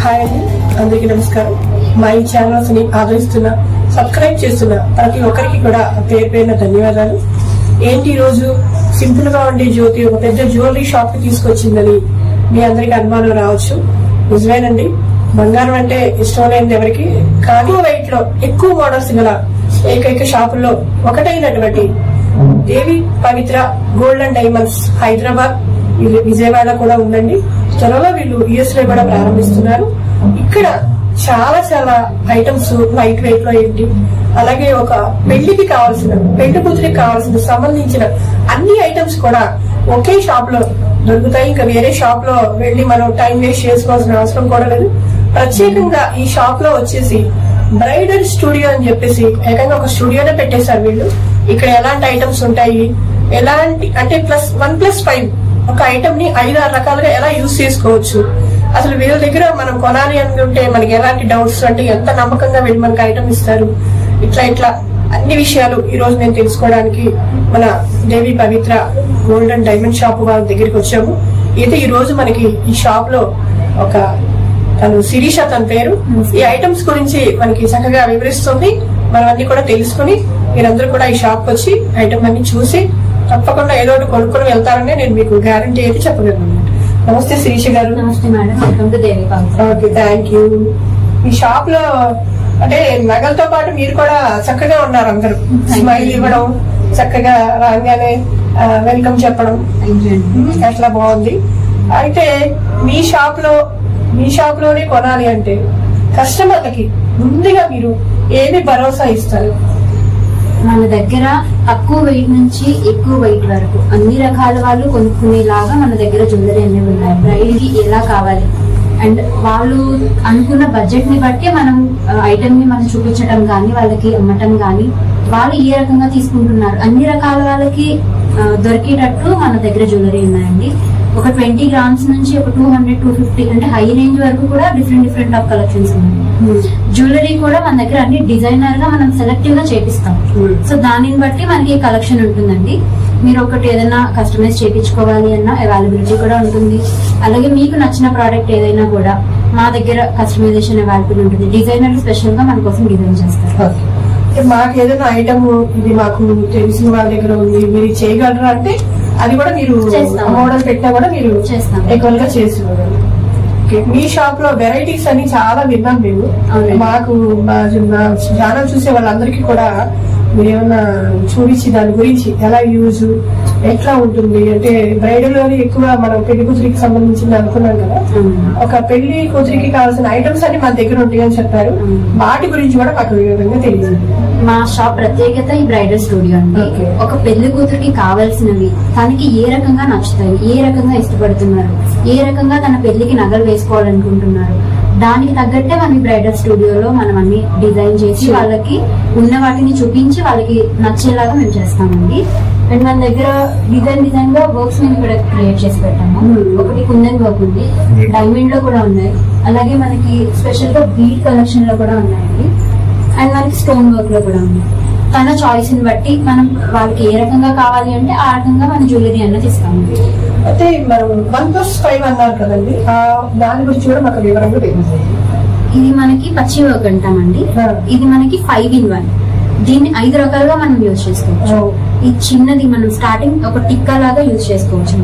Hi అండి, అందరికీ నమస్కారం. మా ఈ ఛానల్స్ ని ఆదరిస్తున్న, సబ్స్క్రైబ్ చేస్తున్న ప్రతి ఒక్కరికి కూడా పేరు పేరున ధన్యవాదాలు. ఏంటి ఈ రోజు సింపుల్ గా ఉండే జ్యోతి ఒక పెద్ద జ్యువెలరీ షాప్ కి తీసుకొచ్చిందని మీ అందరికి అనుమానం రావచ్చు. నిజమేనండి, బంగారం అంటే ఇష్టం లేని ఎవరికి, కానీ వెయిట్ లో ఎక్కువ మోడల్స్ గల ఏకైక షాపుల్లో ఒకటైనటువంటి Devi Pavitra gold and diamonds Hyderabad, Vijayawada కూడా ఉందండి. త్వరలో వీళ్ళు యుఎస్ లో కూడా ప్రారంభిస్తున్నారు. ఇక్కడ చాలా చాలా ఐటమ్స్ లైట్ వెయిట్ లో ఏంటి, అలాగే ఒక పెళ్లికి కావాల్సిన, పెళ్లి కూతురికి కావాల్సిన సంబంధించిన అన్ని ఐటమ్స్ కూడా ఒకే షాప్ లో దొరుకుతాయి. ఇంకా వేరే షాప్ లో వెళ్లి మనం టైం వేస్ట్ చేసుకోవాల్సిన అవసరం కూడా లేదు. ప్రత్యేకంగా ఈ షాప్ లో వచ్చేసి బ్రైడల్ స్టూడియో అని చెప్పేసి ఏకంగా ఒక స్టూడియోనే పెట్టేశారు వీళ్ళు. ఇక్కడ ఎలాంటి ఐటమ్స్ ఉంటాయి, ఎలాంటి అంటే +1+5 ఒక ఐటమ్ ని 5-6 రకాలుగా ఎలా యూజ్ చేసుకోవచ్చు, అసలు వీళ్ళ దగ్గర మనం కొనాలి అనుకుంటే మనకి ఎలాంటి డౌట్స్, అంటే ఎంత నమ్మకంగా వీళ్ళు మనకి ఐటమ్ ఇస్తారు, ఇట్లా అన్ని విషయాలు ఈ రోజు నేను తెలుసుకోవడానికి మన దేవి Pavitra gold and diamond shop వాళ్ళ దగ్గరికి వచ్చాము. అయితే ఈ రోజు మనకి ఈ షాప్ లో ఒక తను శిరీష, తన పేరు, ఈ ఐటమ్స్ గురించి మనకి చక్కగా వివరిస్తుంది. మనం అన్ని కూడా తెలుసుకుని మీరందరూ కూడా ఈ షాప్ వచ్చి ఐటమ్ అన్ని చూసి తప్పకుండా ఏదో ఒకటి కొనుక్కొని వెళ్తారని నేను మీకు గ్యారంటీ అయితే చెప్పగలను. నమస్తే శిరీష గారు. నమస్తే madam, welcome to Devi Pavitra. Okay, thank you. ఈ షాప్ లో అంటే నగలతో పాటు మీరు కూడా చక్కగా ఉన్నారు. అందరూ స్మైల్ ఇవ్వడం, చక్కగా రాగానే వెల్కమ్ చెప్పడం అట్లా బాగుంది. అయితే మీ షాప్ లోనే కొనాలి అంటే కస్టమర్లకి ముందుగా మీరు ఏమి భరోసా ఇస్తారు? మన దగ్గర తక్కువ వెయిట్ నుంచి ఎక్కువ వెయిట్ వరకు అన్ని రకాల వాళ్ళు కొనుక్కునేలాగా మన దగ్గర జ్యువెలరీ అనేవి ఉన్నాయి. బ్రైడ్ కి ఎలా కావాలి అండ్ వాళ్ళు అనుకున్న బడ్జెట్ ని బట్టి మనం ఐటమ్ ని మనం చూపించడం గానీ, వాళ్ళకి అమ్మటం గానీ, వాళ్ళు ఏ రకంగా తీసుకుంటున్నారు అన్ని రకాల వాళ్ళకి దొరికేటట్టు మన దగ్గర జ్యువెలరీ ఉన్నాయండి. ఒక 20 గ్రామ్స్ నుంచి ఒక 200-250 అంటే హై రేంజ్ వరకు కూడా డిఫరెంట్ ఆఫ్ కలెక్షన్స్ ఉన్నాయి. జ్యువెలరీ కూడా మన దగ్గర అన్ని డిజైనర్ గా మనం సెలెక్టివ్ గా చేపిస్తాం. సో దానిని బట్టి మనకి కలెక్షన్ ఉంటుందండి. మీరు ఒకటి ఏదైనా కస్టమైజ్ చేయించుకోవాలి అన్న అవైలబిలిటీ కూడా ఉంటుంది. అలాగే మీకు నచ్చిన ప్రోడక్ట్ ఏదైనా కూడా మా దగ్గర కస్టమైజేషన్ అవైలబుల్ ఉంటుంది. డిజైనర్ స్పెషల్ గా మన కోసం డిజైన్ చేస్తారు. మాకు ఏదైనా ఐటమ్ ఇది మాకు తెలిసిన వాళ్ళ దగ్గర ఉంది, మీరు చేయగలరా అంటే అది కూడా మీరు మోడల్ పెట్టినా కూడా మీరు ఎక్కువగా చేసి మీ షాప్ లో వెరైటీస్ అని చాలా విన్నాం మేము. మాకు ఛానల్ చూసే వాళ్ళందరికీ కూడా మీరు ఏమన్నా చూపించి దాని గురించి ఎలా యూజ్ ఎట్లా ఉంటుంది అంటే బ్రైడల్ లోని ఎక్కువ మనం పెళ్లి కూతురికి సంబంధించింది అనుకున్నాం కదా, ఒక పెళ్లి కూతురికి కావాల్సిన ఐటమ్స్ అన్ని మన దగ్గర ఉంటాయని చెప్పారు. వాటి గురించి కూడా మాకు వివరంగా తెలియదు. మా షాప్ ప్రత్యేకత ఈ బ్రైడల్ స్టూడియో అండి. ఒక పెళ్లి కూతురికి కావాల్సినవి తనకి ఏ రకంగా నచ్చుతాయి, ఏ రకంగా ఇష్టపడుతున్నారు, ఏ రకంగా తన పెళ్లికి నగలు వేసుకోవాలనుకుంటున్నారు, దానికి తగ్గట్టే మన బ్రైడల్ స్టూడియోలో మనం అన్ని డిజైన్ చేసి వాళ్ళకి ఉన్న వాటిని చూపించి వాళ్ళకి నచ్చేలాగా మేము చేస్తామండి. అండ్ మన దగ్గర డిజైన్ గా వర్క్స్ మేము ఇక్కడ క్రియేట్ చేసి పెట్టాము. ఒకటి కుందన్ వర్క్ ఉంది, డైమండ్ లో కూడా ఉన్నాయి, అలాగే మనకి స్పెషల్ గా బీడ్ కలెక్షన్ లో కూడా ఉన్నాయండి, అండ్ మనకి స్టోన్ వర్క్ లో కూడా ఉంది. తన చాయిస్ ని బట్టి మనం వాళ్ళకి ఏ రకంగా కావాలి అంటే ఆ రకంగా మన జ్యువెలరీ అన్నది ఇస్తాము. అయితే మనం 1+5 అన్నారు కదండి, దాని గురించి కూడా మాకు వివరంగా తెలియదు. ఇది మనకి పచ్చి వర్క్ అంటామండి. ఇది మనకి 5-in-1. దీన్ని 5 రకాలుగా మనం యూజ్ చేసుకోవచ్చు. ఈ చిన్నది మనం స్టార్టింగ్ ఒక టిక్కా లాగా యూజ్ చేసుకోవచ్చు.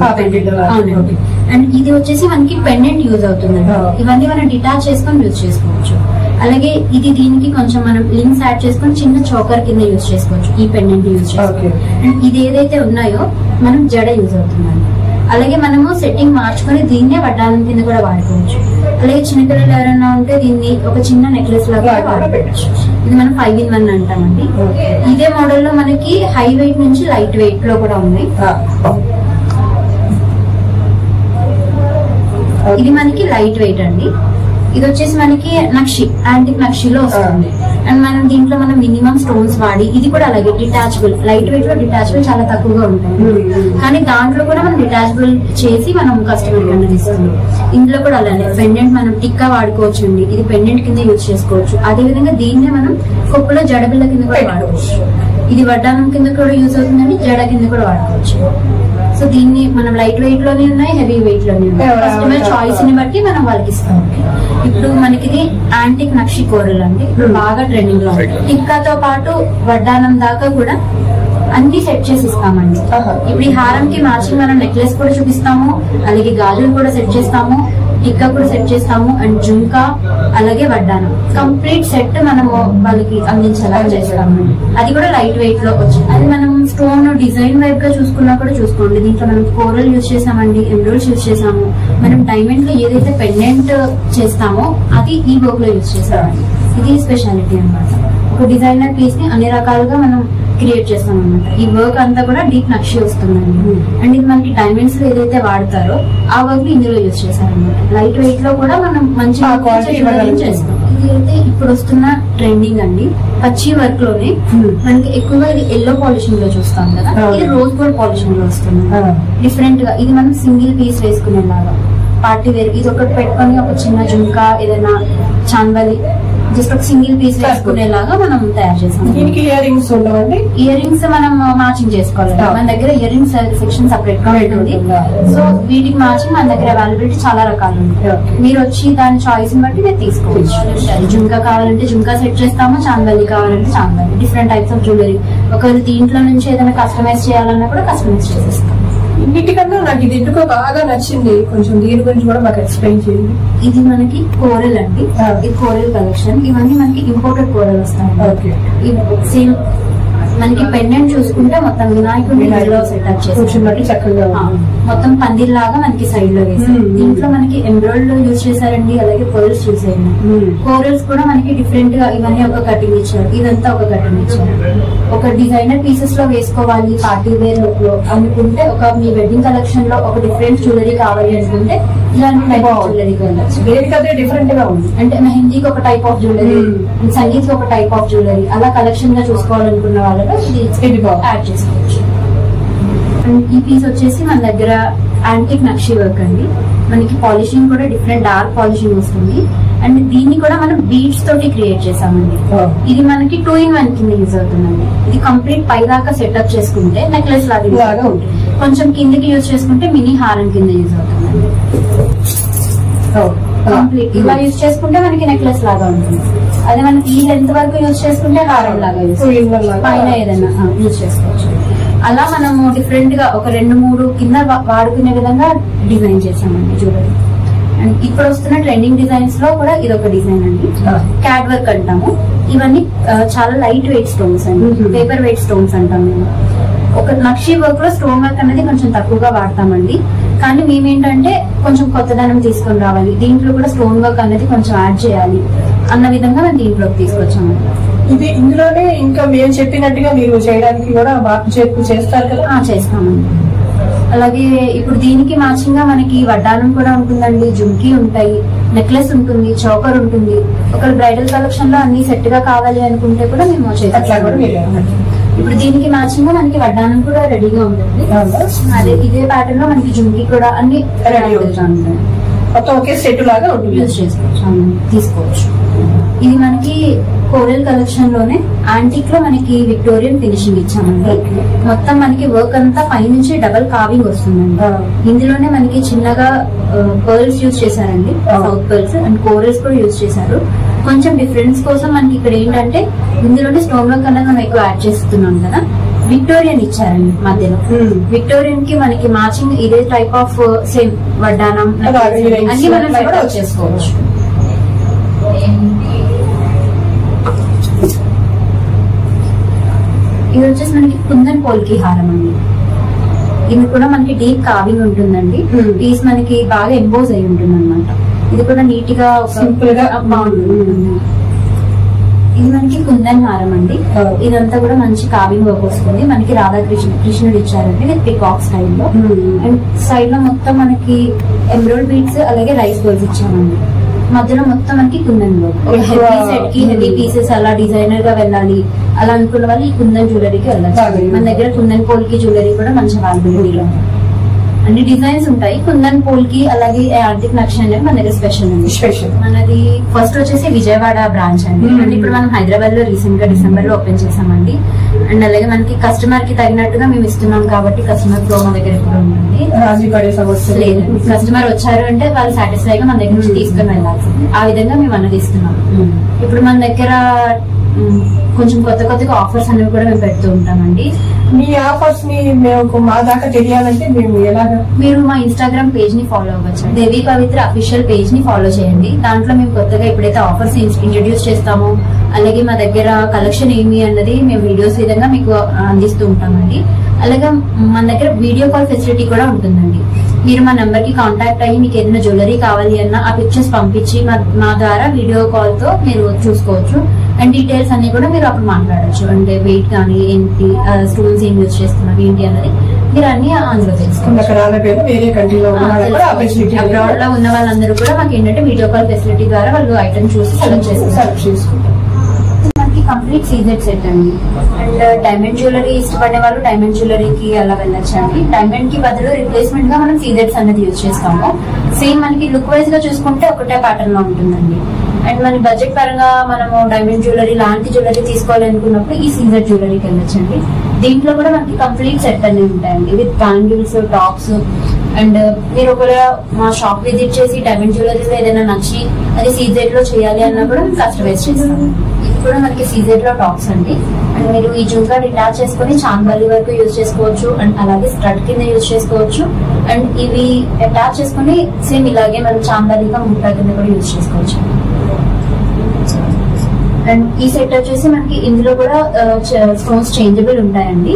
అవునండి. అండ్ ఇది వచ్చేసి మనకి పెండెంట్ యూజ్ అవుతుందండి. ఇవన్నీ మనం డిటాచ్ చేసుకొని యూజ్ చేసుకోవచ్చు. అలాగే ఇది దీనికి కొంచెం మనం లింక్స్ యాడ్ చేసుకొని చిన్న చోకర్ కింద యూజ్ చేసుకోవచ్చు. ఈ పెండెంట్ యూజ్ చేసుకోవచ్చు. అండ్ ఇది ఏదైతే ఉన్నాయో మనం జడ యూజ్ అవుతుందండి. అలాగే మనము సెట్టింగ్ మార్చుకొని దీన్నే వడ్డానం కింద కూడా వాడుకోవచ్చు. అలాగే చిన్నపిల్లలు ఎవరైనా ఉంటే దీన్ని ఒక చిన్న నెక్లెస్ లాగా వాడుకోవచ్చు. ఇది మనం 5-in-1 అంటామండి. ఇదే మోడల్ లో మనకి హై వెయిట్ నుంచి లైట్ వెయిట్ లో కూడా ఉన్నాయి. ఇది మనకి లైట్ వెయిట్ అండి. ఇది వచ్చేసి మనకి నక్షి, యాంటిక్ నక్షిలో వస్తుంది. అండ్ మనం దీంట్లో మనం మినిమం స్టోన్స్ వాడి, ఇది కూడా అలాగే డిటాచబుల్, లైట్ వెయిట్ లో డిటాచబుల్ చాలా తక్కువగా ఉంటాయి, కానీ దాంట్లో కూడా మనం డిటాచబుల్ చేసి మనం కస్టమర్ కి ఇస్తాం. ఇందులో కూడా అలానే పెండెంట్ మనం టిక్కా వాడుకోవచ్చు అండి. ఇది పెండెంట్ కింద యూజ్ చేసుకోవచ్చు. అదే విధంగా దీన్నే మనం కొప్పులో జడబిల్ల కింద కూడా వాడుకోవచ్చు. ఇది వడ్డానం కింద కూడా యూజ్ అవుతుందండి, జడ కింద కూడా వాడుకోవచ్చు. సో దీన్ని మనం లైట్ వెయిట్ లోనే ఉన్నాయి, హెవీ వెయిట్ లోనే ఉన్నాయి. కస్టమర్ చాయిస్ ని బట్టి మనం వాళ్ళకి ఇస్తాం. ఇప్పుడు మనకి ఇది యాంటిక్ నక్షి కోరల్ అండి, బాగా ట్రెండింగ్ లో ఉంది. టిక్కాతో పాటు వడ్డానం దాకా కూడా అన్ని సెట్ చేసి ఇస్తామండి. ఇప్పుడు ఈ హారంకి మ్యాచింగ్ మనం నెక్లెస్ కూడా చూపిస్తాము, అలాగే గాజులు కూడా సెట్ చేస్తాము, టిక్కా కూడా సెట్ చేస్తాము, అండ్ జుంకా అలాగే వడ్డానం కంప్లీట్ సెట్ మనము వాళ్ళకి అందించేలా చేస్తాము. అది కూడా లైట్ వెయిట్ లో వచ్చింది. అది మనం స్టోన్ డిజైన్ వైపు గా చూసుకున్నా కూడా చూసుకోండి. దీంట్లో మనం కోరల్ యూజ్ చేసామండి, ఎమరాల్డ్స్ యూజ్ చేసాము. మనం డైమండ్ లో ఏదైతే పెండెంట్ చేస్తామో అది ఈ వర్క్ లో యూజ్ చేసామండి. ఇది స్పెషాలిటీ అన్నమాట. ఒక డిజైనర్ పీస్ ని అన్ని రకాలుగా మనం క్రియేట్ చేస్తాం అనమాట. ఈ వర్క్ అంతా కూడా డీప్ నక్షి వస్తుందండి. అండ్ ఇది మనకి డైమండ్స్ లో ఏదైతే వాడతారో ఆ వర్క్ ఇందులో యూజ్ చేశారనమాట. లైట్ వెయిట్ లో కూడా మనం మంచి చేస్తాం. ఇది అయితే ఇప్పుడు వస్తున్న ట్రెండింగ్ అండి. పచ్చి వర్క్ లోనే మనకి ఎక్కువగా ఇది ఎల్లో పాలిషింగ్ లో చూస్తాం కదా, ఇది రోజ్ గోల్డ్ పాలిషింగ్ లో వస్తుంది. డిఫరెంట్ గా ఇది మనం సింగిల్ పీస్ వేసుకునేలాగా పార్టీ వేర్ ఇది ఒకటి పెట్టుకొని ఒక చిన్న జుంకా ఏదైనా చాంబలి జస్ట్ ఒక సింగిల్ పీస్ వేసుకునేలాగా మనం తయారు చేస్తాం. దీనికి ఇయర్ రింగ్స్ ఉండవండి? ఇయర్ రింగ్స్ మనం మ్యాచింగ్ చేసుకోవాలి. మన దగ్గర ఇయర్ రింగ్స్ సెక్షన్ సపరేట్ గా ఉంటుంది. సో వీటికి మ్యాచింగ్ మన దగ్గర అవైలబిలిటీ చాలా రకాలు ఉంటాయి. మీరు వచ్చి దాని చాయిస్ బట్టి మీరు తీసుకోవచ్చు. జుంకా కావాలంటే జుంకా సెట్ చేస్తాము, చాంబలి కావాలంటే చాంబలి. Different types of jewellery. ఒకవేళ దీంట్లో నుంచి ఏదైనా కస్టమైజ్ చేయాలన్నా కూడా కస్టమైజ్ చేసేస్తాం. ఇన్నిటికన్నా నాకు ఇది ఎందుకో బాగా నచ్చింది, కొంచెం దీని గురించి కూడా మాకు ఎక్స్ప్లెయిన్ చేయండి. ఇది మనకి కోరల్ అండి, ఇది కోరల్ కలెక్షన్. ఇవన్నీ మనకి ఇంపోర్టెడ్ కోరల్ వస్తాయి. సేమ్ మనకి పెండెంట్ చూసుకుంటే మొత్తం వినాయకుడి సెటప్ చేసి చక్కగా మొత్తం పందిర్ లాగా మనకి సైడ్ లో వేసారు. దీంట్లో మనకి ఎంబ్రాయిడ్ యూజ్ చేశారండి, అలాగే పర్ల్స్ యూజ్ అయ్యాయి. కోరల్స్ కూడా మనకి డిఫరెంట్ గా ఇవన్నీ ఒక కటింగ్ ఇచ్చారు, ఇదంతా ఒక కటింగ్ ఇచ్చారు. ఒక డిజైనర్ పీసెస్ లో వేసుకోవాలి పార్టీ వేర్ లుక్ లో అనుకుంటే, ఒక మీ వెడ్డింగ్ కలెక్షన్ లో ఒక డిఫరెంట్ జ్యువెలరీ కావాలి అనుకుంటే ఇలాంటి టైప్ ఆఫ్ జ్యువెలరీ వెళ్ళచ్చు. డిఫరెంట్ గా ఉంది అంటే మెహందీకి ఒక టైప్ ఆఫ్ జ్యువెలరీ, సంగీత్ ఒక టైప్ ఆఫ్ జ్యువెలరీ, అలా కలెక్షన్ గా చూసుకోవాలనుకున్న వాళ్ళలో ఇది యాడ్ చేసుకోవచ్చు. అండ్ ఈ పీస్ వచ్చేసి మన దగ్గర యాంటిక్ నక్షి వర్క్ అండి. మనకి పాలిషింగ్ కూడా డిఫరెంట్ డార్క్ పాలిషింగ్ వస్తుంది. అండ్ దీన్ని కూడా మనం బీడ్స్ తోటి క్రియేట్ చేసామండి. ఇది మనకి 2-in-1 కింద యూజ్ అవుతుందండి. ఇది కంప్లీట్ పై దాకా సెటప్ చేసుకుంటే నెక్లెస్ లాగా ఉంటుంది, కొంచెం కిందకి యూజ్ చేసుకుంటే మినీ హారం కింద యూజ్ అవుతుందండి. కంప్లీట్ ఇలా యూజ్ చేసుకుంటే మనకి నెక్లెస్ లాగా ఉంటుంది. అదే మనకి ఈ లెంత్ వరకు యూజ్ చేసుకుంటే హారం లాగా పైన ఏదైనా యూజ్ చేసుకోవచ్చు. అలా మనము డిఫరెంట్ గా ఒక 2-3 కింద వాడుకునే విధంగా డిజైన్ చేసామండి జ్యువెలరీ. అండ్ ఇప్పుడు వస్తున్న ట్రెండింగ్ డిజైన్స్ లో కూడా ఇది ఒక డిజైన్ అండి, క్యాట్ వర్క్ అంటాము. ఇవన్నీ చాలా లైట్ వెయిట్ స్టోన్స్ అండి, పేపర్ వెయిట్ స్టోన్స్ అంటాం మేము. ఒక నక్షి వర్క్ లో స్టోన్ వర్క్ అనేది కొంచెం తక్కువగా వాడతామండి, కానీ మేమేంటంటే కొంచెం కొత్తదనం తీసుకొని రావాలి, దీంట్లో కూడా స్టోన్ వర్క్ అనేది కొంచెం యాడ్ చేయాలి అన్న విధంగా మేము దీంట్లోకి తీసుకొచ్చామండి. ఇది ఇందులోనే ఇంకా మేము చెప్పినట్టుగా మీరు చేయడానికి కూడా మార్పు చేర్పు చేస్తారు కదా? చేస్తామండి. అలాగే ఇప్పుడు దీనికి మ్యాచింగ్ గా మనకి వడ్డానం కూడా ఉంటుందండి, జుంకీ ఉంటాయి, నెక్లెస్ ఉంటుంది, చౌకర్ ఉంటుంది. ఒక బ్రైడల్ కలెక్షన్ లో అన్ని సెట్ గా కావాలి అనుకుంటే కూడా మేము చేస్తాం. ఇప్పుడు దీనికి మ్యాచింగ్ గా మనకి వడ్డానం కూడా రెడీగా ఉంటుంది. అదే ఇదే ప్యాటర్న్ లో మనకి జుంకీ కూడా అన్ని రెడీ ఉంటాయి. మొత్తం ఒకే సెట్ లాగా యూజ్ చేసుకోవచ్చు, తీసుకోవచ్చు. ఇది మనకి కోరల్ కలెక్షన్ లోనే యాంటిక్ లో మనకి విక్టోరియన్ ఫినిషింగ్ ఇచ్చామండి. మొత్తం మనకి వర్క్ అంతా పైనుంచి డబల్ కావింగ్ వస్తుందండి. ఇందులోనే మనకి చిన్నగా పర్ల్స్ యూజ్ చేశారండి, సౌత్ పర్ల్స్ అండ్ కోరల్స్ కూడా యూజ్ చేశారు. కొంచెం డిఫరెన్స్ కోసం మనకి ఇక్కడ ఏంటంటే ఇందులోనే స్టోన్ వర్క్ అనేది మనం ఎక్కువ యాడ్ చేస్తున్నాం కదా, విక్టోరియన్ ఇచ్చారండి మధ్యలో. విక్టోరియన్ కి మనకి మ్యాచింగ్ ఇదే టైప్ ఆఫ్ సేమ్ వడ్డానం అన్ని మనం సెట్ చేసుకోవచ్చు. ఇది వచ్చేసి మనకి కుందన్ పోల్కి హారం అండి. ఇది కూడా మనకి డీప్ కావింగ్ ఉంటుందండి, పీస్ మనకి బాగా ఎంబోజ్ అయి ఉంటుంది అనమాట. ఇది కూడా నీట్ గా సింపుల్ గా బాగుంటుంది. ఇది మనకి కుందన్ హారం అండి. ఇదంతా కూడా మంచి కావింగ్ వర్క్ వస్తుంది. మనకి కృష్ణుడు ఇచ్చారండి విత్ పికాక్ స్టైల్లో. అండ్ సైడ్ లో మొత్తం మనకి ఎమరాల్డ్ బీడ్స్ అలాగే రైస్ బర్డ్స్ ఇచ్చామండి. మధ్యలో మొత్తం మనకి కుందన్ వర్క్. హెవీ సెట్ కి హెవీ పీసెస్ అలా డిజైనర్ గా వెళ్ళాలి అలా అనుకున్న వాళ్ళు ఈ కుందన్ జ్యువెలరీకి వెళ్ళాలి. మన దగ్గర కుందన్ పోల్కి జ్యువెలరీ కూడా మంచి అవైలబిలిటీలో. అన్ని డిజైన్స్ ఉంటాయి. కుందన్ పోల్ కి అలాగే యాంటిక్ నక్షి అనేది మన దగ్గర స్పెషల్ ఉంది. మనది ఫస్ట్ వచ్చేసి విజయవాడ బ్రాంచ్ అండి. అంటే ఇప్పుడు మనం హైదరాబాద్ లో రీసెంట్ గా డిసెంబర్ లో ఓపెన్ చేసామండి. అండ్ అలాగే మనకి కస్టమర్ కి తగినట్టుగా మేము ఇస్తున్నాం కాబట్టి కస్టమర్ ఫ్లో మన దగ్గర ఎప్పుడు ఉంటుంది. లేదండి, కస్టమర్ వచ్చారు అంటే వాళ్ళు సాటిస్ఫై గా మన దగ్గర నుంచి తీసుకుని వెళ్ళాల్సింది. ఆ విధంగా మేము అన్నది ఇస్తున్నాం. ఇప్పుడు మన దగ్గర కొంచెం కొత్తగా ఆఫర్స్ అనేవి కూడా మేము పెడుతూ ఉంటామండి. మీ ఆఫర్స్ ని మేము మా దాకా తెలియాలంటే మేము ఎలాగా? మీరు మా ఇన్స్టాగ్రామ్ పేజ్ ని ఫాలో అవ్వచ్చు. దేవి పవిత్ర అఫీషియల్ పేజ్ ని ఫాలో చేయండి. దాంట్లో మేము కొత్తగా ఎప్పుడైతే ఆఫర్స్ ఇంట్రడ్యూస్ చేస్తామో అలాగే మా దగ్గర కలెక్షన్ ఏమి అన్నది మేము వీడియోస్ విధంగా మీకు అందిస్తూ ఉంటామండి. అలాగే మన దగ్గర వీడియో కాల్ ఫెసిలిటీ కూడా ఉంటుందండి. మీరు మా నంబర్ కి కాంటాక్ట్ అయ్యి మీకు ఏదైనా జ్యువెలరీ కావాలి అన్నా ఆ పిక్చర్స్ పంపించి మా ద్వారా వీడియో కాల్ తో మీరు చూసుకోవచ్చు. అండ్ డీటెయిల్స్ అన్ని కూడా మీరు అప్పుడు మాట్లాడచ్చు. అంటే వెయిట్ కానీ ఏంటి, స్టోన్స్ ఏం యూజ్ చేస్తున్నారు ఏంటి అన్నది మీరు అన్ని అందులో తెలుసుకోవాలి. అబ్రాడ్ లో ఉన్న వాళ్ళందరూ కూడా మాకు ఏంటంటే వీడియో కాల్ ఫెసిలిటీ ద్వారా వాళ్ళు ఐటమ్ చూసి సెలెక్ట్ చేసుకుంటారు. మనకి కంప్లీట్ సీజెడ్ సెట్ అండి. అండ్ డైమండ్ జ్యువెలరీ ఇష్టపడే వాళ్ళు డైమండ్ జ్యువెలరీకి అలా వెళ్ళొచ్చండి. డైమండ్ కి బదులు రిప్లేస్మెంట్ గా మనం సీజెడ్స్ అనేది యూజ్ చేస్తాము. సేమ్ మనకి లుక్ వైజ్ గా చూసుకుంటే ఒకటే ప్యాటర్న్ లో ఉంటుందండి. అండ్ మన బడ్జెట్ పరంగా మనము డైమండ్ జ్యువెలరీ లాంటి జ్యువెలరీ తీసుకోవాలనుకున్నప్పుడు ఈ సీజెడ్ జ్యువెలరీకి వెళ్ళొచ్చండి. దీంట్లో కూడా మనకి కంప్లీట్ సెట్ అనేవి ఉంటాయండి విత్ బ్యాంగిల్స్, టాప్స్. అండ్ మీరు ఒకవేళ మా షాప్ విజిట్ చేసి డైమండ్ జ్యువెలరీస్ ఏదైనా నచ్చి అది సీజెడ్ లో చేయాలి అన్నా కూడా మేము కస్టమైజ్ చేస్తాము. ఇది కూడా మనకి సీజెడ్ లో టాప్స్ అండి. అండ్ మీరు ఈ జుంకా డిటాచ్ చేసుకుని చాంబలి వరకు యూజ్ చేసుకోవచ్చు. అండ్ అలాగే స్ట్రట్ కింద యూజ్ చేసుకోవచ్చు. అండ్ ఇవి అటాచ్ చేసుకుని సేమ్ ఇలాగే మనం చాంబలిగా ముట్టా కింద కూడా యూజ్ చేసుకోవచ్చు. అండ్ ఈ సెట్ వచ్చేసి మనకి ఇందులో కూడా స్టోన్స్ చేంజబుల్ ఉంటాయండి.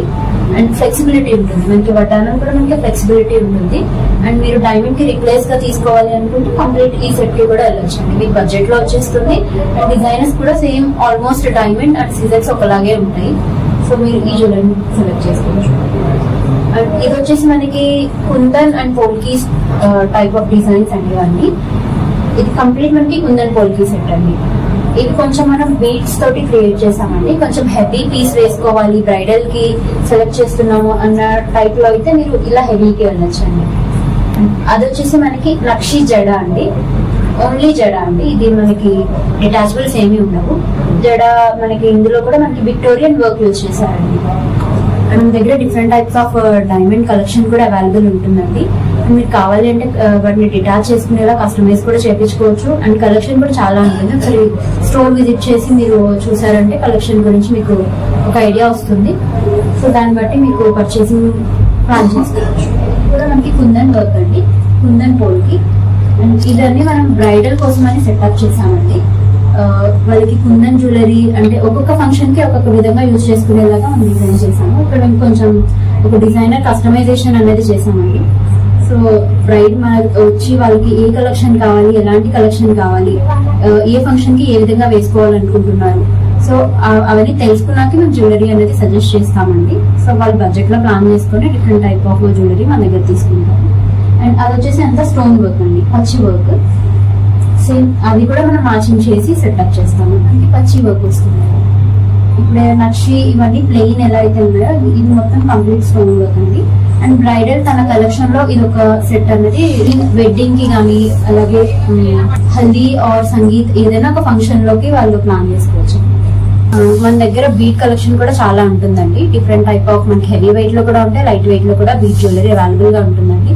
అండ్ ఫ్లెక్సిబిలిటీ ఉంటుంది. మనకి వడ్డానం కూడా మనకి ఫ్లెక్సిబిలిటీ ఉంటుంది. అండ్ మీరు డైమండ్ కి రిప్లేస్ గా తీసుకోవాలి అనుకుంటే కంప్లీట్ ఈ సెట్ కి కూడా వెళ్ళొచ్చండి. మీకు బడ్జెట్ లో వచ్చేస్తుంది. అండ్ డిజైనర్స్ కూడా same almost diamond and scissors ఒకలాగే ఉంటాయి. సో మీరు ఈ జ్యువెలరీ సెలెక్ట్ చేసుకోవచ్చు. అండ్ ఇది వచ్చేసి మనకి kundan and polki type of designs అండి. ఇవన్నీ ఇది కంప్లీట్ మనకి కుందన్ పోల్కీ సెట్ అండి. ఇది కొంచెం మనం బీట్స్ తోటి క్రియేట్ చేసామండి. కొంచెం హెవీ పీస్ వేసుకోవాలి, బ్రైడల్ కి సెలెక్ట్ చేస్తున్నాము అన్న టైప్ లో అయితే మీరు ఇలా హెవీకి వెళ్ళొచ్చండి. అది వచ్చేసి మనకి నక్షి జడ అండి. ఓన్లీ జడ అండి. ఇది మనకి డిటాచబుల్స్ ఏమీ ఉండవు. జడ మనకి ఇందులో కూడా మనకి విక్టోరియన్ వర్క్ యూజ్ చేశారండి. అండ్ మన దగ్గర different types of diamond collection కూడా అవైలబుల్ ఉంటుందండి. మీకు కావాలి అంటే వాటిని డిటాచ్ చేసుకునేలా కస్టమైజ్ కూడా చేయించుకోవచ్చు. అండ్ కలెక్షన్ కూడా చాలా ఉంటుంది. ఒకసారి స్టోర్ విజిట్ చేసి మీరు చూసారంటే కలెక్షన్ గురించి మీకు ఒక ఐడియా వస్తుంది. సో దాన్ని బట్టి మీకు పర్చేసింగ్ ప్లాన్ చేసుకోవచ్చు. కూడా మనకి కుందన్ వర్క్ అండి, కుందన్ పోల్కి. అండ్ ఇదన్నీ మనం బ్రైడల్ కోసం అని సెటప్ చేసామండి. వాళ్ళకి కుందన్ జ్యువెలరీ అంటే ఒక్కొక్క ఫంక్షన్ కి ఒక్కొక్క విధంగా యూజ్ చేసుకునేలాగా మనం డిజైన్ చేసాము. ఇక్కడ మేము కొంచెం ఒక డిజైనర్ కస్టమైజేషన్ అనేది చేసామండి. సో బ్రైడ్ మనకి వచ్చి వాళ్ళకి ఏ కలెక్షన్ కావాలి, ఎలాంటి కలెక్షన్ కావాలి, ఏ ఫంక్షన్ కి ఏ విధంగా వేసుకోవాలనుకుంటున్నారు, సో అవన్నీ తెలుసుకున్నాక మేము జ్యువెలరీ అనేది సజెస్ట్ చేస్తామండి. సో వాళ్ళు బడ్జెట్ లో ప్లాన్ చేసుకుని డిఫరెంట్ టైప్ ఆఫ్ జ్యువెలరీ మన దగ్గర తీసుకుంటాము. అండ్ అది వచ్చేసి అంతా స్టోన్ వర్క్ అండి, పచ్చి వర్క్. సేమ్ అది కూడా మనం మ్యాచింగ్ చేసి సెటప్ చేస్తాము. అంటే పచ్చి వర్క్ వస్తుంది. ఇప్పుడు నక్షి ఇవన్నీ ప్లెయిన్ ఎలా అయితే ఉన్నాయో ఇది మొత్తం కంప్లీట్ స్టోన్ వర్క్ అండి. అండ్ బ్రైడల్ తన కలెక్షన్ లో ఇది ఒక సెట్ అనేది వెడ్డింగ్ కి కానీ అలాగే హల్దీ ఆర్ సంగీత్ ఏదైనా ఒక ఫంక్షన్ లోకి వాళ్ళు ప్లాన్ చేసుకోవచ్చు. మన దగ్గర బీట్ కలెక్షన్ కూడా చాలా ఉంటుందండి. డిఫరెంట్ టైప్ ఆఫ్ మనకి హెవీ వెయిట్ లో కూడా ఉంటాయి, లైట్ వెయిట్ లో కూడా బీట్ జ్యువెలరీ అవైలబుల్ గా ఉంటుందండి.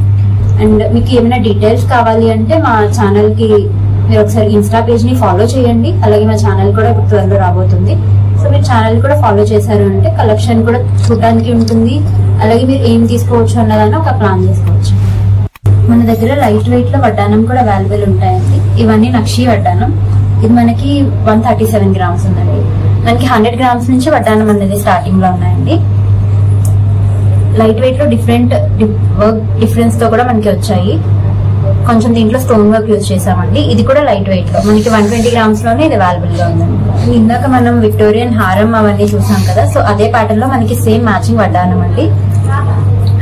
అండ్ మీకు ఏమైనా డీటెయిల్స్ కావాలి అంటే మా ఛానల్ కి మీరు ఒకసారి ఇన్స్టా పేజ్ ని ఫాలో చేయండి. అలాగే మా ఛానల్ కూడా ఇప్పుడు త్వరలో రాబోతుంది. సో మీరు ఛానల్ కూడా ఫాలో చేశారు అంటే కలెక్షన్ కూడా చూడడానికి ఉంటుంది. అలాగే మీరు ఏం తీసుకోవచ్చు అన్నదాన్ని ఒక ప్లాన్ చేసుకోవచ్చు. మన దగ్గర లైట్ వెయిట్ లో వడ్డానం కూడా అవైలబుల్ ఉంటాయండి. ఇవన్నీ నక్షి వడ్డానం. ఇది మనకి 137 గ్రామ్స్ ఉందండి. మనకి 100 గ్రామ్స్ నుంచి వడ్డానం అనేది స్టార్టింగ్ లో ఉన్నాయండి. లైట్ వెయిట్ లో డిఫరెంట్ వర్క్ డిఫరెన్స్ తో కూడా మనకి వచ్చాయి. కొంచెం దీంట్లో స్టోన్ వర్క్ యూజ్ చేసామండి. ఇది కూడా లైట్ వెయిట్ లో మనకి 120 గ్రామ్స్ లోనే ఇది అవైలబుల్ గా ఉందండి. ఇందాక మనం విక్టోరియన్ హారం అవన్నీ చూసాం కదా, సో అదే ప్యాటర్న్ లో మనకి సేమ్ మ్యాచింగ్ వడ్డానం అండి.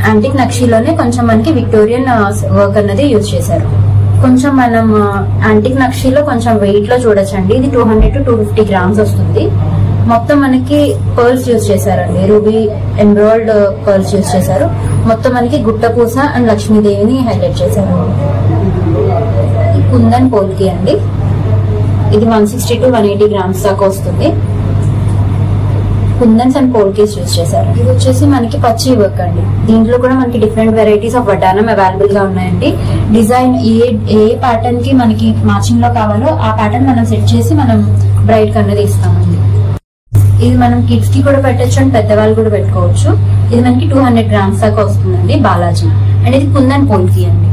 యాంటిక్ నక్షిలోనే కొంచెం మనకి విక్టోరియన్ వర్క్ అన్నది యూజ్ చేశారు. కొంచెం మనం యాంటిక్ నక్షిలో కొంచెం వెయిట్ లో చూడొచ్చండి. ఇది 200 to 250 గ్రామ్స్ వస్తుంది. మొత్తం మనకి పర్ల్స్ యూజ్ చేశారండి, రూబీ ఎంబ్రాయిడ్ పర్ల్స్ యూజ్ చేశారు. మొత్తం మనకి గుట్టపూస అండ్ లక్ష్మీదేవిని హైలైట్ చేశారు. కుందన్ పోల్కి అండి, ఇది 160 to 180 గ్రామ్స్ దాకా వస్తుంది. కుందన్స్ అండ్ పోల్కీస్ యూజ్ చేశారు. ఇది వచ్చేసి మనకి పచ్చి వర్క్ అండి. దీంట్లో కూడా మనకి డిఫరెంట్ వెరైటీస్ ఆఫ్ వడ్డానం అవైలబుల్ గా ఉన్నాయండి. డిజైన్ ఏ ప్యాటర్న్ కి మనకి మ్యాచింగ్ లో కావాలో ఆ ప్యాటర్న్ మనం సెట్ చేసి మనం బ్రైడ్ కి అన్నది ఇస్తామండి. ఇది మనం కిడ్స్ కి కూడా పెట్టచ్చు అండ్ పెద్దవాళ్ళు కూడా పెట్టుకోవచ్చు. ఇది మనకి 200 గ్రామ్స్ దాకా వస్తుందండి బాలాజీ. అండ్ ఇది కుందన్ పోల్కి అండి.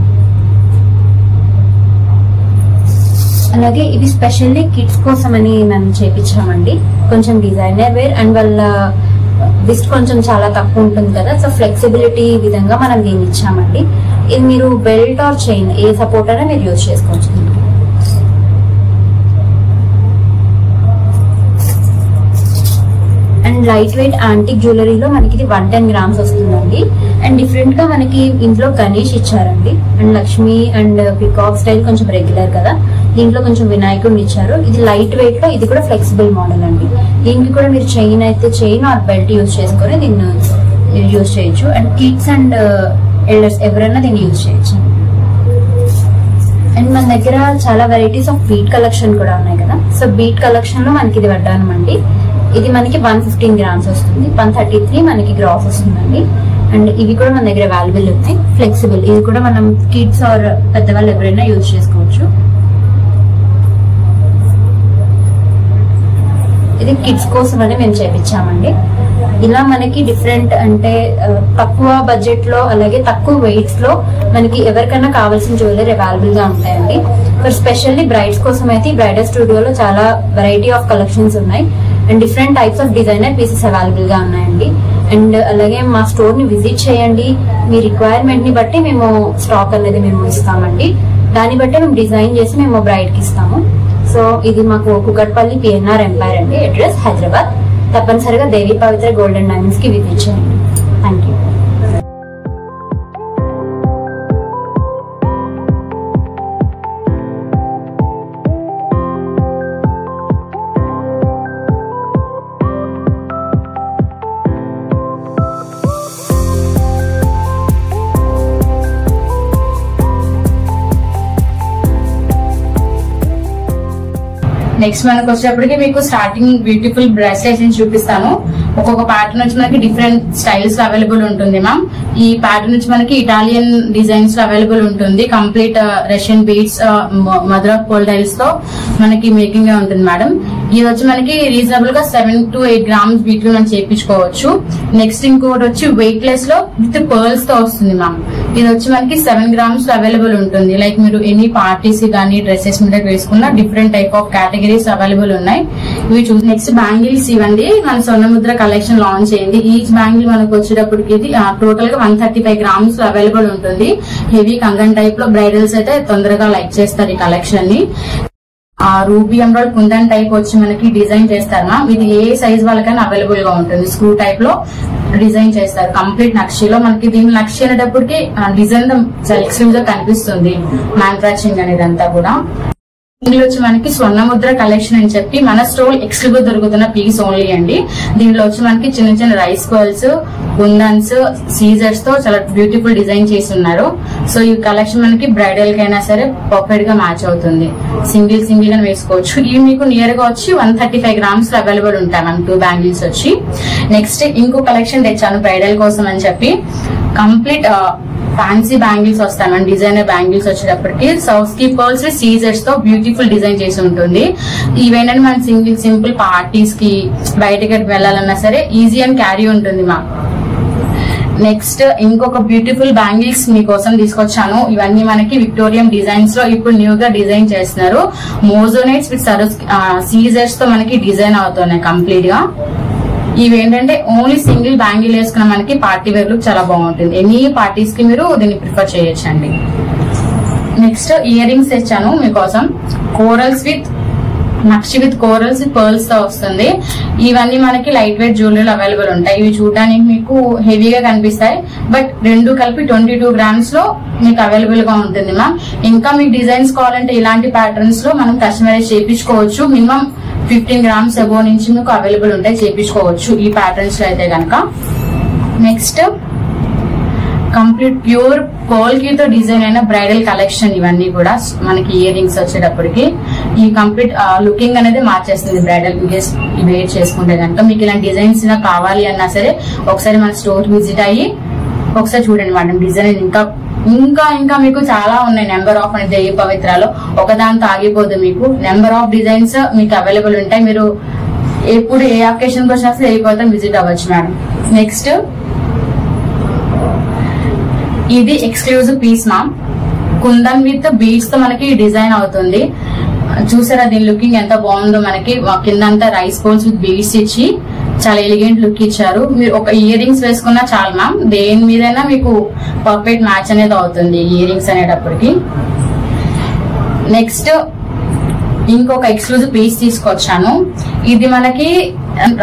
అలాగే ఇది స్పెషల్లీ కిడ్స్ కోసం అని మనం చేపించామండి. కొంచెం డిజైనర్ వేర్ అండ్ వాళ్ళ విస్ట్ కొంచెం చాలా తక్కువ ఉంటుంది కదా, సో ఫ్లెక్సిబిలిటీ విధంగా మనం దీన్ని ఇచ్చామండి. ఇది మీరు belt or chain A support అయినా మీరు యూజ్ చేసుకోవచ్చు. అండ్ లైట్ వెయిట్ యాంటిక్ జ్యువెలరీలో మనకి ఇది 110 గ్రామ్స్ వస్తుందండి. అండ్ డిఫరెంట్ గా మనకి ఇంట్లో గణేష్ ఇచ్చారండి. And Lakshmi and peacock style కొంచెం రెగ్యులర్ కదా, దీంట్లో కొంచెం వినాయకుడిని ఇచ్చారు. ఇది లైట్ వెయిట్ లో, ఇది కూడా ఫ్లెక్సిబుల్ మోడల్ అండి. దీనికి కూడా మీరు చైన్ అయితే చైన్ ఆర్ బెల్ట్ యూజ్ చేసుకుని దీన్ని యూజ్ చేయొచ్చు. అండ్ కిడ్స్ అండ్ ఎల్డర్స్ ఎవరైనా దీన్ని యూజ్ చేయొచ్చు. అండ్ మన దగ్గర చాలా వెరైటీస్ ఆఫ్ బీట్ కలెక్షన్ కూడా ఉన్నాయి కదా, సో బీట్ కలెక్షన్ లో మనకి ఇది వడ్డానం అండి. ఇది మనకి 115 గ్రామ్స్ వస్తుంది. 133 మనకి గ్రాస్ వస్తుందండి. అండ్ ఇవి కూడా మన దగ్గర అవైలబుల్ ఉన్నాయి, ఫ్లెక్సిబుల్. ఇది కూడా మనం కిడ్స్ ఆర్ పెద్దవాళ్ళు ఎవరైనా యూజ్ చేసుకోవచ్చు. ఇది కిడ్స్ కోసం అని మేము చేపించామండి. ఇలా మనకి డిఫరెంట్ అంటే తక్కువ బడ్జెట్ లో అలాగే తక్కువ వెయిట్స్ లో మనకి ఎవరికైనా కావాల్సిన జ్యువెలరీ అవైలబుల్ గా ఉంటాయండి. ఫర్ స్పెషల్లీ బ్రైడ్స్ కోసం అయితే బ్రైడల్ స్టూడియోలో చాలా వెరైటీ ఆఫ్ కలెక్షన్స్ ఉన్నాయి. And different types of designer pieces available గా ఉన్నాయండి. అండ్ అలాగే మా స్టోర్ ని విజిట్ చేయండి. మీ రిక్వైర్మెంట్ ని బట్టి మేము స్టాక్ అనేది మేము ఇస్తామండి. దాన్ని బట్టి మేము డిజైన్ చేసి మేము బ్రైడ్ కి ఇస్తాము. సో ఇది మాకు కుకట్పల్లి PNR ఎంపైర్ అండి, అడ్రస్ హైదరాబాద్. తప్పనిసరిగా దేవి పవిత్ర గోల్డ్ అండ్ డైమండ్స్ కి విజిట్ చేయండి. Thank you. నెక్స్ట్ మనకు వచ్చేటప్పటికి మీకు స్టార్టింగ్ బ్యూటిఫుల్ బ్రాస్లెట్స్ నుంచి చూపిస్తాను. ఒక్కొక్క ప్యాటర్న్ నుంచి మనకి డిఫరెంట్ స్టైల్స్ అవైలబుల్ ఉంటుంది మ్యామ్. ఈ ప్యాటర్న్ నుంచి మనకి ఇటాలియన్ డిజైన్స్ లో అవైలబుల్ ఉంటుంది. Complete Russian beads, mother of poll tiles తో మనకి మేకింగ్ గా ఉంటుంది మేడం. ఇది వచ్చి మనకి రీజనబుల్ గా 7 to 8 గ్రామ్స్ వీటిలో మనం చేయించుకోవచ్చు. నెక్స్ట్ ఇంకోటి వచ్చి వెయిట్ లెస్ లో విత్ పర్ల్స్ తో వస్తుంది మ్యామ్. ఇది వచ్చి మనకి 7 గ్రామ్స్ లో అవైలబుల్ ఉంటుంది. లైక్ మీరు ఎనీ పార్టీస్ కానీ డ్రెస్సెస్ మీద వేసుకున్న different type of categories available ఉన్నాయి. ఇవి చూసి నెక్స్ట్ బ్యాంగిల్స్ ఇవ్వండి. మన స్వర్ణముద్ర కలెక్షన్ లాంచ్ అయింది. ఈచ్ బ్యాంగిల్ మనకు వచ్చేటప్పటికి ఇది టోటల్ గా 135 గ్రామ్స్ లో అవైలబుల్ ఉంటుంది. హెవీ కంగన్ టైప్ లో బ్రైడల్స్ అయితే తొందరగా లైక్ చేస్తారు ఈ కలెక్షన్ ని. రూబీ ఎంబ్రాయిడ్ కుందన్ టైప్ వచ్చి మనకి డిజైన్ చేస్తారు మ్యామ్. ఇది ఏ సైజ్ వాళ్ళకైనా అవైలబుల్ గా ఉంటుంది. స్క్రూ టైప్ లో డిజైన్ చేస్తారు కంప్లీట్ నక్షిలో. మనకి దీని నక్షి అనేటప్పటికి డిజైన్ ఎక్స్క్లూజివ్ గా కనిపిస్తుంది. మ్యానుఫాక్చరింగ్ అనేది అంతా కూడా. దీనిలో వచ్చి మనకి స్వర్ణముద్ర కలెక్షన్ అని చెప్పి మన స్టోర్ ఎక్స్క్లూజివ్ దొరుకుతున్న పీస్ ఓన్లీ అండి. దీనిలో వచ్చి మనకి చిన్న చిన్న రైస్ పర్ల్స్, కుందన్స్, సీజర్స్ తో చాలా బ్యూటిఫుల్ డిజైన్ చేసి ఉన్నారు. సో ఈ కలెక్షన్ మనకి బ్రైడల్ కైనా సరే పర్ఫెక్ట్ గా మ్యాచ్ అవుతుంది. సింగిల్ గా వేసుకోవచ్చు. ఇవి మీకు నియర్ గా వచ్చి 135 గ్రామ్స్ లో అవైలబుల్ ఉంటాయి మనకి 2 బ్యాంగిల్స్ వచ్చి. నెక్స్ట్ ఇంకో కలెక్షన్ తెచ్చాను బ్రైడల్ కోసం అని చెప్పి. కంప్లీట్ ఫ్యాన్సీ బ్యాంగిల్స్ వస్తాయి మన డిజైనర్ బ్యాంగిల్స్ వచ్చేటప్పటికి. సౌస్కీ పర్ల్స్ సీజర్స్ తో బ్యూటిఫుల్ డిజైన్ చేసి ఉంటుంది. ఇవేంటంటే మన సింపుల్ పార్టీస్ కి బయటకి వెళ్ళాలన్నా సరే ఈజీ అండ్ క్యారీ ఉంటుంది మా. నెక్స్ట్ ఇంకొక బ్యూటిఫుల్ బ్యాంగిల్స్ మీకోసం తీసుకొచ్చాను. ఇవన్నీ మనకి విక్టోరియన్ డిజైన్స్ లో ఇప్పుడు న్యూ గా డిజైన్ చేస్తున్నారు. మోజోనైట్స్ విత్ సీజర్స్ తో మనకి డిజైన్ అవుతున్నాయి కంప్లీట్ గా. ఇవేంటంటే ఓన్లీ సింగిల్ బ్యాంగిల్ వేసుకున్న మనకి పార్టీ వేర్ లుక్ చాలా బాగుంటుంది. ఎనీ పార్టీస్ కి మీరు దీన్ని ప్రిఫర్ చేయొచ్చండి. నెక్స్ట్ ఇయర్ రింగ్స్ తెచ్చాను మీకోసం. Corals with nakshi with corals pearls తో వస్తుంది. ఇవన్నీ మనకి లైట్ వెయిట్ జ్యువెలరీలు అవైలబుల్ ఉంటాయి. ఇవి చూడడానికి మీకు హెవీగా కనిపిస్తాయి, బట్ రెండు కలిపి 22 గ్రామ్స్ లో మీకు అవైలబుల్ గా ఉంటుంది మ్యామ్. ఇంకా మీకు డిజైన్స్ కావాలంటే ఇలాంటి ప్యాటర్న్స్ లో మనం కస్టమైజ్ చేయించుకోవచ్చు. మినిమం 15 grams అబోవ్ నుంచి మీకు అవైలబుల్ ఉంటాయి, చేపించుకోవచ్చు ఈ ప్యాటర్న్స్ లో అయితే కనుక. నెక్స్ట్ కంప్లీట్ ప్యూర్ పర్ల్ కీ తో డిజైన్ అయిన బ్రైడల్ కలెక్షన్. ఇవన్నీ కూడా మనకి ఇయర్ రింగ్స్ వచ్చేటప్పటికి ఈ కంప్లీట్ లుకింగ్ అనేది మార్చేస్తుంది బ్రైడల్ వేర్ చేసుకుంటే కనుక. మీకు ఇలాంటి డిజైన్స్ కావాలి అన్నా సరే ఒకసారి మన స్టోర్ విజిట్ అయ్యి ఒకసారి చూడండి మేడం. డిజైన్ ఇంకా ఇంకా ఇంకా మీకు చాలా ఉన్నాయి. నెంబర్ ఆఫ్ అనేది దేవి పవిత్రలో ఒకదాంతో ఆగిపోదు, మీకు నెంబర్ ఆఫ్ డిజైన్స్ మీకు అవైలబుల్ ఉంటాయి. మీరు ఎప్పుడు ఏ అకేషన్ కి వచ్చినా దేవి పవిత్ర విజిట్ అవ్వచ్చు మేడం. నెక్స్ట్ ఇది exclusive piece ma'am, kundan with beads తో మనకి డిజైన్ అవుతుంది. చూసారా దీని లుకింగ్ ఎంత బాగుందో. మనకి కిందంతా రైస్ బౌల్స్ విత్ బీడ్స్ ఇచ్చి చాలా ఎలిగెంట్ లుక్ ఇచ్చారు. మీరు ఒక ఇయర్ రింగ్స్ వేసుకున్నా చాలు మ్యామ్, దేని మీదైనా మీకు పర్ఫెక్ట్ మ్యాచ్ అనేది అవుతుంది ఇయర్ రింగ్స్ అనేటప్పటికి. నెక్స్ట్ ఇంకొక ఎక్స్క్లూజివ్ పీస్ తీసుకొచ్చాను. ఇది మనకి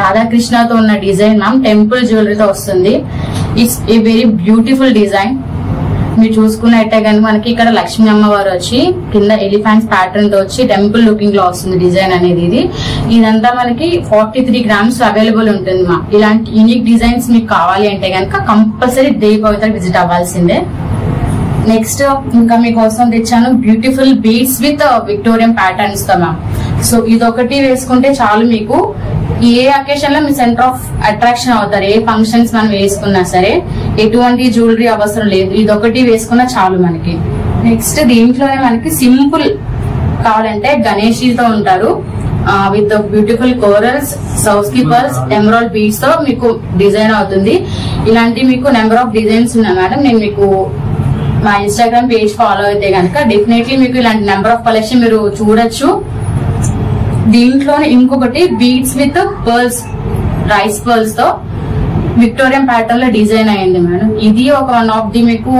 రాధాకృష్ణతో ఉన్న డిజైన్ మ్యామ్, టెంపుల్ జ్యువెలరీతో వస్తుంది. It's a very beautiful design. మీరు చూసుకున్నట్టే కనుక మనకి ఇక్కడ లక్ష్మీ అమ్మవారు వచ్చి కింద ఎలిఫెంట్స్ ప్యాటర్న్ తో వచ్చి టెంపుల్ లుకింగ్ లో వస్తుంది డిజైన్ అనేది. ఇదంతా మనకి 43 grams అవైలబుల్ ఉంటుంది మా. ఇలాంటి యూనిక్ డిజైన్స్ మీకు కావాలి అంటే కనుక కంపల్సరీ దేవి పవిత్ర విజిట్ అవ్వాల్సిందే. నెక్స్ట్ ఇంకా మీకోసం తెచ్చాను beautiful beads with Victorian patterns తో మ్యామ్. సో ఇదొకటి వేసుకుంటే చాలు, మీకు ఏ అకేషన్ లో మీ సెంటర్ ఆఫ్ అట్రాక్షన్ అవుతారు. ఏ ఫంక్షన్స్ మనం వేసుకున్నా సరే ఎటువంటి జ్యువెలరీ అవసరం లేదు, ఇదొకటి వేసుకున్నా చాలు మనకి. నెక్స్ట్ దీంట్లోనే మనకి సింపుల్ కావాలంటే గణేషితో ఉంటారు విత్ బ్యూటిఫుల్ కోరల్స్, సౌస్ కీపర్స్, ఎమరాల్డ్ బీడ్స్ తో మీకు డిజైన్ అవుతుంది. ఇలాంటి మీకు నెంబర్ ఆఫ్ డిజైన్స్ ఉన్నాయి మేడం. నేను మీకు మా ఇన్స్టాగ్రామ్ పేజ్ ఫాలో అయితే కనుక డెఫినెట్లీ మీకు ఇలాంటి నెంబర్ ఆఫ్ కలెక్షన్ మీరు చూడొచ్చు. దీంట్లోనే ఇంకొకటి beads with pearls, rice pearls తో విక్టోరియన్ ప్యాటర్న్ లో డిజైన్ అయ్యింది మేడం. ఇది ఒక వన్ ఆఫ్ ది మీకు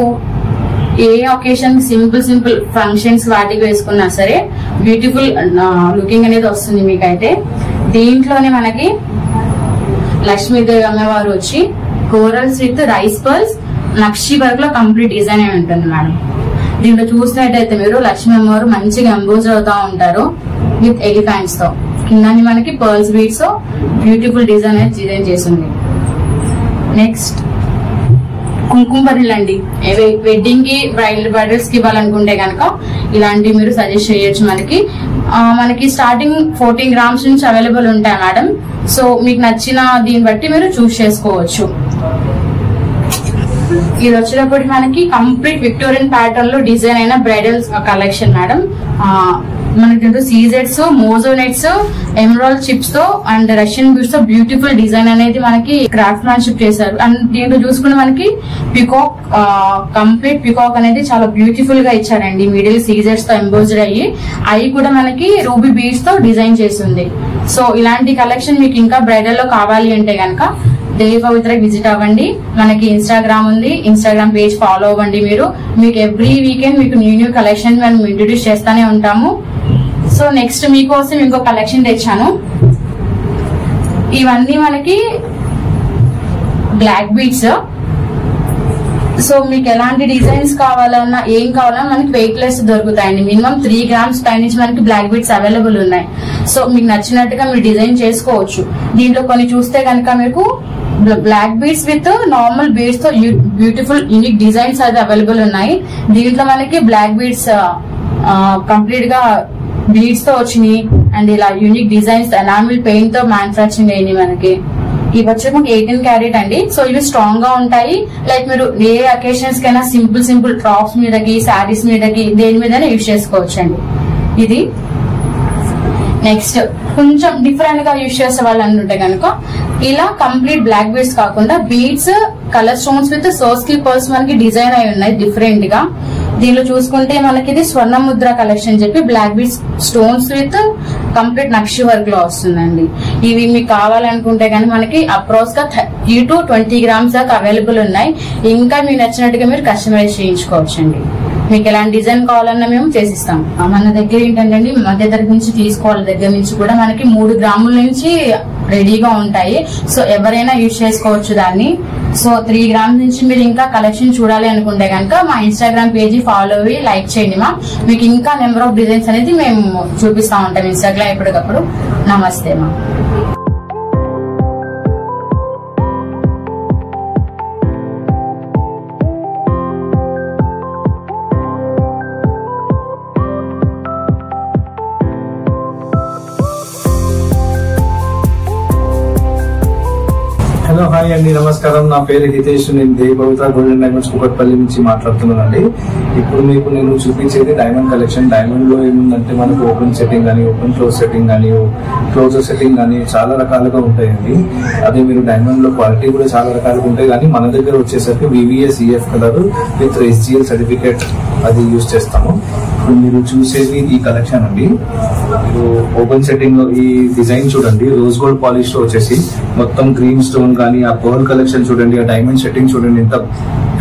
ఏ ఒకేషన్ సింపుల్ ఫంక్షన్స్ వాటికి వేసుకున్నా సరే బ్యూటిఫుల్ లుకింగ్ అనేది వస్తుంది మీకైతే. దీంట్లోనే మనకి లక్ష్మీదేవి అమ్మవారు వచ్చి corals with rice pearls nakshi work లో కంప్లీట్ డిజైన్ అయి ఉంటుంది మేడం. దీంట్లో చూసినట్టయితే మీరు లక్ష్మీ అమ్మవారు మంచిగా ఎంబోజ్ అవుతా ఉంటారు విత్ ఎలిఫెంట్స్ తో. కింద మనకి పర్ల్స్ బీడ్స్ తో బ్యూటిఫుల్ డిజైన్ అనేది డిజైన్ చేసింది. నెక్స్ట్ కుంకుమ బరిలు అండి. వెడ్డింగ్ కి బ్రైడల్స్ కి ఇవ్వాలనుకుంటే కనుక ఇలాంటివి మీరు సజెస్ట్ చేయొచ్చు. మనకి స్టార్టింగ్ 14 grams నుంచి అవైలబుల్ ఉంటాయి మేడం. సో మీకు నచ్చిన దీన్ని బట్టి మీరు చూస్ చేసుకోవచ్చు. ఇది వచ్చేటప్పటికి మనకి కంప్లీట్ విక్టోరియన్ ప్యాటర్న్ లో డిజైన్ అయిన బ్రైడల్ కలెక్షన్ మేడం. మనకి దీంట్లో సీజెడ్స్, మోజోనెట్స్, ఎమరాల్డ్ చిప్స్ తో అండ్ రష్యన్ బీడ్స్ తో బ్యూటిఫుల్ డిజైన్ అనేది మనకి క్రాఫ్ట్ మ్యాన్షిప్ చేశారు. అండ్ దీంట్లో చూసుకుంటే మనకి పికాక్, కంప్లీట్ పికాక్ అనేది చాలా బ్యూటిఫుల్ గా ఇచ్చారండి. మిడిల్ సీజెడ్స్ తో ఎంబోజ్డ్ అయ్యి అవి కూడా మనకి రూబీ బీడ్స్ తో డిజైన్ చేసింది. సో ఇలాంటి కలెక్షన్ మీకు ఇంకా బ్రైడల్ లో కావాలి అంటే కనుక దేవి పవిత్రకి విజిట్ అవ్వండి. మనకి ఇన్స్టాగ్రామ్ ఉంది, ఇన్స్టాగ్రామ్ పేజ్ ఫాలో అవ్వండి. మీకు ఎవ్రీ వీకెండ్ మీకు న్యూ కలెక్షన్ మనం ఇంట్రొడ్యూస్ చేస్తానే ఉంటాము. సో నెక్స్ట్ మీకోసం ఇంకో కలెక్షన్ తెచ్చాను. ఇవన్నీ మనకి బ్లాక్ బీడ్స్. సో మీకు ఎలాంటి డిజైన్స్ కావాలన్నా ఏం కావాలన్నా మనకి వెయిట్ లెస్ దొరుకుతాయండి. మినిమం 3 grams పై నుంచి మనకి బ్లాక్ బీడ్స్ అవైలబుల్ ఉన్నాయి. సో మీకు నచ్చినట్టుగా మీరు డిజైన్ చేసుకోవచ్చు. దీంట్లో కొన్ని చూస్తే కనుక మీకు black beads with normal beads తో బ్యూటిఫుల్ యూనిక్ డిజైన్స్ అయితే అవైలబుల్ ఉన్నాయి. దీంట్లో మనకి బ్లాక్ బీడ్స్ కంప్లీట్ గా బీడ్స్ తో వచ్చినాయి అండ్ ఇలా యూనిక్ డిజైన్స్ ఎనామిల్ పెయింట్ తో మ్యానుఫాక్చరింగ్ అయినాయి మనకి. ఇవి వచ్చి 18 carat అండి. సో ఇవి స్ట్రాంగ్ గా ఉంటాయి. లైక్ మీరు ఏ అకేషన్స్ కైనా సింపుల్ టాప్స్ మీదకి, శారీస్ మీదకి, దేని మీదైనా యూజ్ చేసుకోవచ్చు అండి. ఇది నెక్స్ట్ కొంచెం డిఫరెంట్ గా యూజ్ చేసే వాళ్ళు అనుకుంటే కనుక ఇలా కంప్లీట్ బ్లాక్ బీడ్స్ కాకుండా బీడ్స్, కలర్ స్టోన్స్ విత్ సోస్కి పర్ల్స్ మనకి డిజైన్ అయి ఉన్నాయి డిఫరెంట్ గా. దీనిలో చూసుకుంటే మనకి ఇది స్వర్ణ ముద్ర కలెక్షన్ చెప్పి black beads stones with complete నక్షి వర్క్ లో వస్తుందండి. ఇవి మీకు కావాలనుకుంటే కానీ మనకి అప్రోక్స్ గా 30 to 20 grams దాకా అవైలబుల్ ఉన్నాయి. ఇంకా మీకు నచ్చినట్టుగా మీరు కస్టమైజ్ చేయించుకోవచ్చండి. మీకు ఎలాంటి డిజైన్ కావాలన్నా మేము చేసిస్తాం. మన దగ్గర ఏంటంటే మధ్య తరగతి నుంచి తీసుకోవాలి దగ్గర నుంచి కూడా మనకి 3 grams నుంచి రెడీగా ఉంటాయి. సో ఎవరైనా యూజ్ చేసుకోవచ్చు దాన్ని. సో 3 grams నుంచి మీరు ఇంకా కలెక్షన్ చూడాలి అనుకుంటే కనుక మా ఇన్స్టాగ్రామ్ పేజీ ఫాలో అయ్యి లైక్ చేయండి మా. మీకు ఇంకా నెంబర్ ఆఫ్ డిజైన్స్ అనేది మేము చూపిస్తా ఉంటాం ఇన్స్టాగ్రామ్ ఎప్పటికప్పుడు. నమస్తే మా. హలో హాయ్ అండి, నమస్కారం. నా పేరు హితేష్. నేను దేవి పవిత్ర గోల్డెన్ డైమండ్స్ కుకట్పల్లి నుంచి మాట్లాడుతున్నానండి. ఇప్పుడు మీకు నేను చూపించేది డైమండ్ కలెక్షన్. డైమండ్ లో ఏముందంటే మనకు ఓపెన్ సెట్టింగ్ కానీ, ఓపెన్ క్లోజ్ సెట్టింగ్ కానీ, క్లోజర్ సెట్టింగ్ కానీ చాలా రకాలుగా ఉంటాయండి. అదే మీరు డైమండ్ లో క్వాలిటీ కూడా చాలా రకాలుగా ఉంటాయి. కానీ మన దగ్గర వచ్చేసరికి VVS EF colour with SGL certificate అది యూజ్ చేస్తాము. ఇప్పుడు మీరు చూసేది ఈ కలెక్షన్ అండి. మీరు ఓపెన్ సెట్టింగ్ లో ఈ డిజైన్ చూడండి, రోజ్ గోల్డ్ పాలిష్ లో వచ్చేసి మొత్తం గ్రీన్ స్టోన్ కానీ, ఆ పర్ల్ కలెక్షన్ చూడండి, ఆ డైమండ్ సెట్టింగ్ చూడండి, ఎంత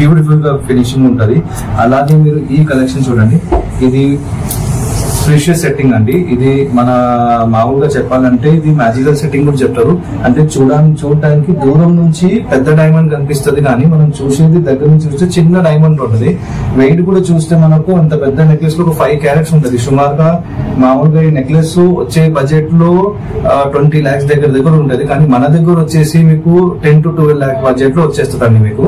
బ్యూటిఫుల్ గా ఫినిషింగ్ ఉంటది. అలాగే మీరు ఈ కలెక్షన్ చూడండి, ఇది ప్రీషియస్ సెట్టింగ్ అండి. ఇది మన మామూలుగా చెప్పాలంటే ఇది మ్యాజికల్ సెట్టింగ్ కూడా చెప్తారు. అంటే చూడడానికి దూరం నుంచి పెద్ద డైమండ్ కనిపిస్తుంది, కానీ మనం చూసేది దగ్గర నుంచి చూస్తే చిన్న డైమండ్ ఉంటుంది. వెయిట్ కూడా చూస్తే మనకు అంత పెద్ద నెక్లెస్ లో ఒక 5 carats ఉంటుంది సుమారుగా. మామూలుగా ఈ నెక్లెస్ వచ్చే బడ్జెట్ లో 20 lakhs దగ్గర ఉంటుంది. కానీ మన దగ్గర వచ్చేసి మీకు 10 to 12 lakh బడ్జెట్ లో వచ్చేస్తుందండి మీకు.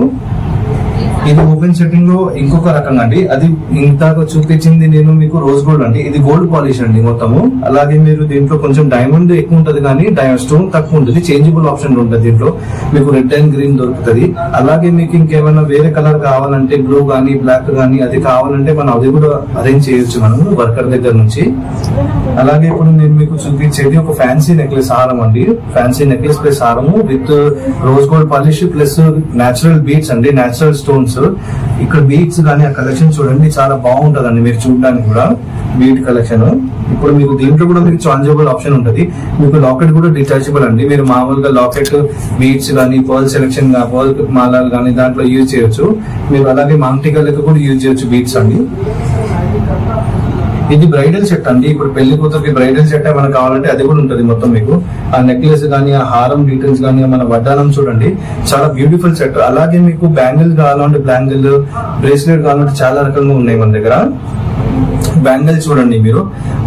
ఇది ఓపెన్ సెట్టింగ్ లో ఇంకొక రకంగా అండి. అది ఇంతగా చూపించింది నేను మీకు రోజ్ గోల్డ్ అండి. ఇది గోల్డ్ పాలిష్ అండి మొత్తము. అలాగే మీరు దీంట్లో కొంచెం డైమండ్ ఎక్కువ ఉంటది, కానీ స్టోన్ తక్కువ ఉంటుంది. చేంజబుల్ ఆప్షన్ ఉంటుంది దీంట్లో. మీకు రెడ్ అండ్ గ్రీన్ దొరుకుతుంది. అలాగే మీకు ఇంకేమైనా వేరే కలర్ కావాలంటే, బ్లూ గానీ బ్లాక్ గానీ అది కావాలంటే మనం అది కూడా అరేంజ్ చేయొచ్చు మనం వర్కర్ దగ్గర నుంచి. అలాగే ఇప్పుడు నేను మీకు చూపించేది ఒక ఫ్యాన్సీ నెక్లెస్ హారం అండి. ఫ్యాన్సీ నెక్లెస్ ప్లస్ హారము with rose gold polish plus natural beads అండి, నేచురల్ స్టోన్స్. ఇక్కడ బీడ్స్ కానీ ఆ కలెక్షన్ చూడండి, చాలా బాగుంటదండి మీరు చూడడానికి కూడా బీడ్ కలెక్షన్. ఇప్పుడు మీకు దీంట్లో కూడా మీకు చాంజబుల్ ఆప్షన్ ఉంటుంది. మీకు లాకెట్ కూడా డిటాచబుల్ అండి. మీరు మామూలుగా లాకెట్ బీడ్స్ కానీ, పర్ల్ సెలెక్షన్ పర్ల్ మాలాలు కానీ దాంట్లో యూజ్ చేయొచ్చు మీరు. అలాగే మాంటికా లెక్క కూడా యూజ్ చేయొచ్చు బీడ్స్ అండి. ఇది బ్రైడల్ సెట్ అండి. ఇప్పుడు పెళ్లి కూతురికి బ్రైడల్ సెట్ ఏమైనా కావాలంటే అది కూడా ఉంటుంది మొత్తం మీకు. ఆ నెక్లెస్ కానీ, ఆ హారం డీటెయిల్స్ కానీ, మన వడ్డానం చూడండి, చాలా బ్యూటిఫుల్ సెట్. అలాగే మీకు బ్యాంగిల్ కావాలంటే బ్యాంగిల్, బ్రేస్లెట్ కావాలంటే చాలా రకంగా ఉన్నాయి మన దగ్గర. బ్యాంగిల్ చూడండి మీరు,